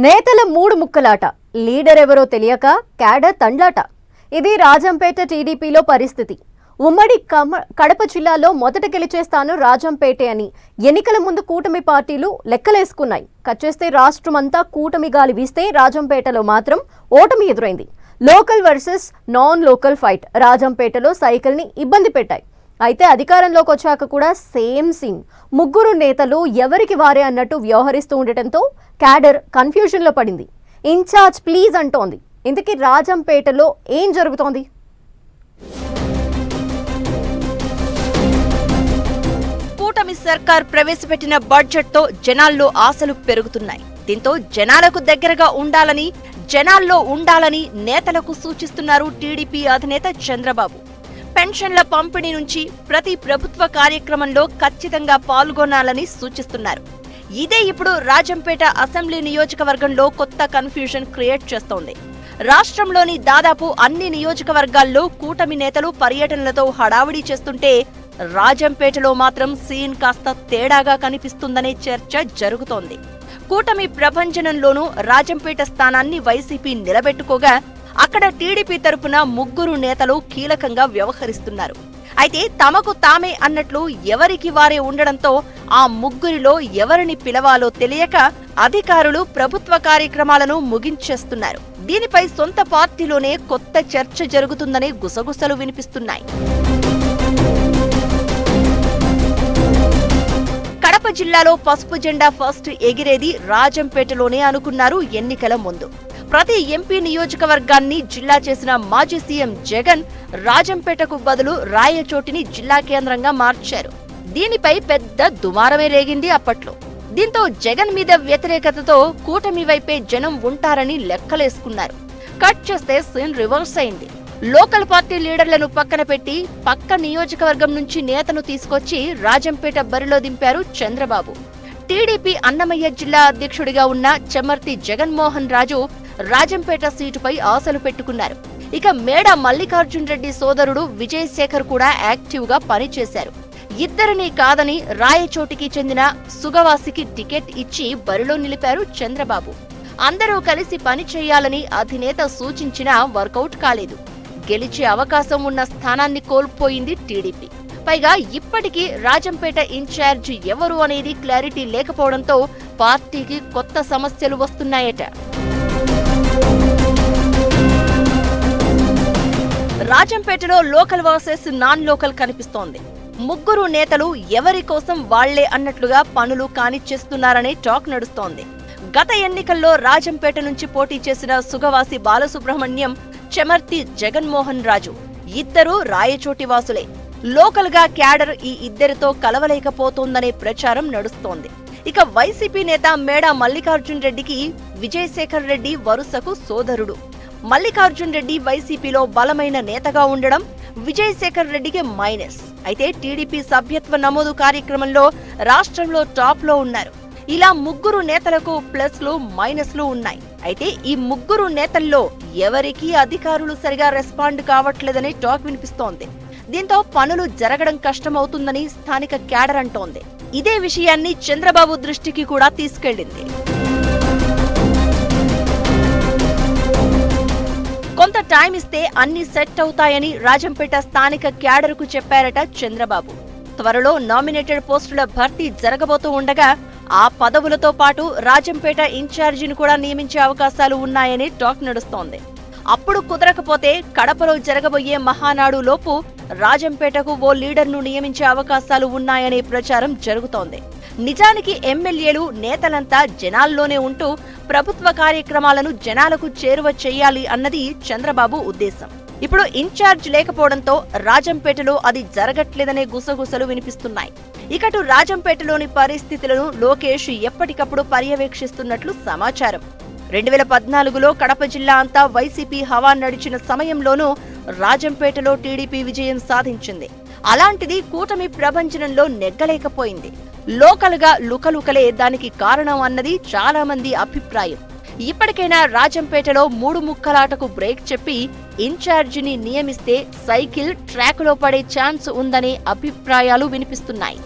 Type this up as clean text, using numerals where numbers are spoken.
నేతల మూడు ముక్కలాట, లీడర్ ఎవరో తెలియక క్యాడర్ తండ్లాట. ఇది రాజంపేట టీడీపీలో పరిస్థితి. ఉమ్మడి కడప జిల్లాలో మొదట గెలిచే స్థానం రాజంపేటే అని ఎన్నికల ముందు కూటమి పార్టీలు లెక్కలేసుకున్నాయి. కచ్చేస్తే రాష్ట్రమంతా కూటమి గాలి వీస్తే రాజంపేటలో మాత్రం ఓటమి ఎదురైంది. Local versus non local fight రాజంపేటలో సైకిల్ని ఇబ్బంది పెట్టాయి. అయితే అధికారంలోకి వచ్చాక కూడా సేమ్ సీన్. ముగ్గురు నేతలు ఎవరికి వారే అన్నట్టు వ్యవహరిస్తూ ఉండటంతో క్యాడర్ కన్ఫ్యూజన్లో పడింది. ఇన్ఛార్జ్ ప్లీజ్ అంటోంది. ఇంతకీ రాజంపేటలో ఏం జరుగుతోంది? కూటమి సర్కార్ ప్రవేశపెట్టిన బడ్జెట్ తో జనాల్లో ఆశలు పెరుగుతున్నాయి. దీంతో జనాలకు దగ్గరగా ఉండాలని, జనాల్లో ఉండాలని నేతలకు సూచిస్తున్నారు టీడీపీ అధినేత చంద్రబాబు. పెన్షన్ల పంపిణీ నుంచి ప్రతి ప్రభుత్వ కార్యక్రమంలో ఖచ్చితంగా పాల్గొనాలని సూచిస్తున్నారు. ఇదే ఇప్పుడు రాజంపేట అసెంబ్లీ నియోజకవర్గంలో కొత్త కన్ఫ్యూజన్ క్రియేట్ చేస్తోంది. రాష్ట్రంలోని దాదాపు అన్ని నియోజకవర్గాల్లో కూటమి నేతలు పర్యటనలతో హడావుడి చేస్తుంటే రాజంపేటలో మాత్రం సీన్ కాస్త తేడాగా కనిపిస్తుందనే చర్చ జరుగుతోంది. కూటమి ప్రభంజనంలోనూ రాజంపేట స్థానాన్ని వైసీపీ నిలబెట్టుకోగా అక్కడ టీడీపీ తరపున ముగ్గురు నేతలు కీలకంగా వ్యవహరిస్తున్నారు. అయితే తమకు తామే అన్నట్లు ఎవరికి వారే ఉండడంతో ఆ ముగ్గురిలో ఎవరిని పిలవాలో తెలియక అధికారులు ప్రభుత్వ కార్యక్రమాలను ముగించేస్తున్నారు. దీనిపై సొంత పార్టీలోనే కొత్త చర్చ జరుగుతుందనే గుసగుసలు వినిపిస్తున్నాయి. కడప జిల్లాలో పసుపు జెండా ఫస్ట్ ఎగిరేది రాజంపేటలోనే అనుకున్నారు ఎన్నికల ముందు. ప్రతి ఎంపీ నియోజకవర్గాన్ని జిల్లా చేసిన మాజీ సీఎం జగన్ రాజంపేటకు బదులు రాయచోటిని జిల్లా కేంద్రంగా మార్చారు. దీనిపై పెద్ద దుమారమే రేగింది అప్పట్లో. దీంతో జగన్ మీద వ్యతిరేకతతో కూటమి వైపే జనం ఉంటారని లెక్కలేసుకున్నారు. కట్ చేస్తే సీన్ రివర్స్ అయింది. లోకల్ పార్టీ లీడర్లను పక్కన పెట్టి పక్క నియోజకవర్గం నుంచి నేతను తీసుకొచ్చి రాజంపేట బరిలో దింపారు చంద్రబాబు. టీడీపీ అన్నమయ్య జిల్లా అధ్యక్షుడిగా ఉన్న చెమర్తి జగన్మోహన్ రాజు రాజంపేట సీటుపై ఆశలు పెట్టుకున్నారు. ఇక మేడ మల్లికార్జున్ రెడ్డి సోదరుడు విజయశేఖర్ కూడా యాక్టివ్ గా పనిచేశారు. ఇద్దరిని కాదని రాయచోటికి చెందిన సుగవాసికి టికెట్ ఇచ్చి బరిలో నిలిపారు చంద్రబాబు. అందరూ కలిసి పని చేయాలని అధినేత సూచించినా వర్కౌట్ కాలేదు. గెలిచే అవకాశం ఉన్న స్థానాన్ని కోల్పోయింది టీడీపీ. పైగా ఇప్పటికీ రాజంపేట ఇన్ఛార్జ్ ఎవరు అనేది క్లారిటీ లేకపోవడంతో పార్టీకి కొత్త సమస్యలు వస్తున్నాయట. రాజంపేటలో లోకల్ వర్సెస్ నాన్ లోకల్ కనిపిస్తోంది. ముగ్గురు నేతలు ఎవరి కోసం వాళ్లే అన్నట్లుగా పనులు కానిచ్చేస్తున్నారనే టాక్ నడుస్తోంది. గత ఎన్నికల్లో రాజంపేట నుంచి పోటీ చేసిన సుగవాసి బాలసుబ్రహ్మణ్యం, చెమర్తి జగన్మోహన్ రాజు ఇద్దరూ రాయచోటి వాసులే. లోకల్ గా క్యాడర్ ఈ ఇద్దరితో కలవలేకపోతోందనే ప్రచారం నడుస్తోంది. ఇక వైసీపీ నేత మేడ మల్లికార్జున్ రెడ్డికి విజయశేఖర్ రెడ్డి వరుసకు సోదరుడు. మల్లికార్జున్ రెడ్డి వైసీపీలో బలమైన నేతగా ఉండడం విజయశేఖర్ రెడ్డికి మైనస్. అయితే టీడీపీ సభ్యత్వ నమోదు కార్యక్రమంలో రాష్ట్రంలో టాప్ లో ఉన్నారు. ఇలా ముగ్గురు నేతలకు ప్లస్లు మైనస్లు ఉన్నాయి. అయితే ఈ ముగ్గురు నేతల్లో ఎవరికీ అధికారులు సరిగా రెస్పాండ్ కావట్లేదనే టాక్ వినిపిస్తోంది. దీంతో పనులు జరగడం కష్టమవుతుందని స్థానిక క్యాడర్ అంటోంది. ఇదే విషయాన్ని చంద్రబాబు దృష్టికి కూడా తీసుకెళ్లింది. కొంత టైం ఇస్తే అన్ని సెట్ అవుతాయని రాజంపేట స్థానిక క్యాడర్కు చెప్పారట చంద్రబాబు. త్వరలో నామినేటెడ్ పోస్టుల భర్తీ జరగబోతూ ఉండగా ఆ పదవులతో పాటు రాజంపేట ఇన్ఛార్జిని కూడా నియమించే అవకాశాలు ఉన్నాయని టాక్ నడుస్తోంది. అప్పుడు కుదరకపోతే కడపలో జరగబోయే మహానాడు లోపు రాజంపేటకు ఓ లీడర్ను నియమించే అవకాశాలు ఉన్నాయనే ప్రచారం జరుగుతోంది. నిజానికి ఎమ్మెల్యేలు, నేతలంతా జనాల్లోనే ఉంటూ ప్రభుత్వ కార్యక్రమాలను జనాలకు చేరువ చేయాలి అన్నది చంద్రబాబు ఉద్దేశం. ఇప్పుడు ఇన్ఛార్జ్ లేకపోవడంతో రాజంపేటలో అది జరగట్లేదనే గుసగుసలు వినిపిస్తున్నాయి. ఇకటు రాజంపేటలోని పరిస్థితులను లోకేష్ ఎప్పటికప్పుడు పర్యవేక్షిస్తున్నట్లు సమాచారం. 2014లో కడప జిల్లా అంతా వైసీపీ హవా నడిచిన సమయంలోనూ రాజంపేటలో టీడీపీ విజయం సాధించింది. అలాంటిది కూటమి ప్రభంజనంలో నెగ్గలేకపోయింది. లోకల్ గా లుకలుకలే దానికి కారణం అన్నది చాలా మంది అభిప్రాయం. ఇప్పటికైనా రాజంపేటలో మూడు ముక్కలాటకు బ్రేక్ చెప్పి ఇన్ఛార్జిని నియమిస్తే సైకిల్ ట్రాక్ లో పడే ఛాన్స్ ఉందనే అభిప్రాయాలు వినిపిస్తున్నాయి.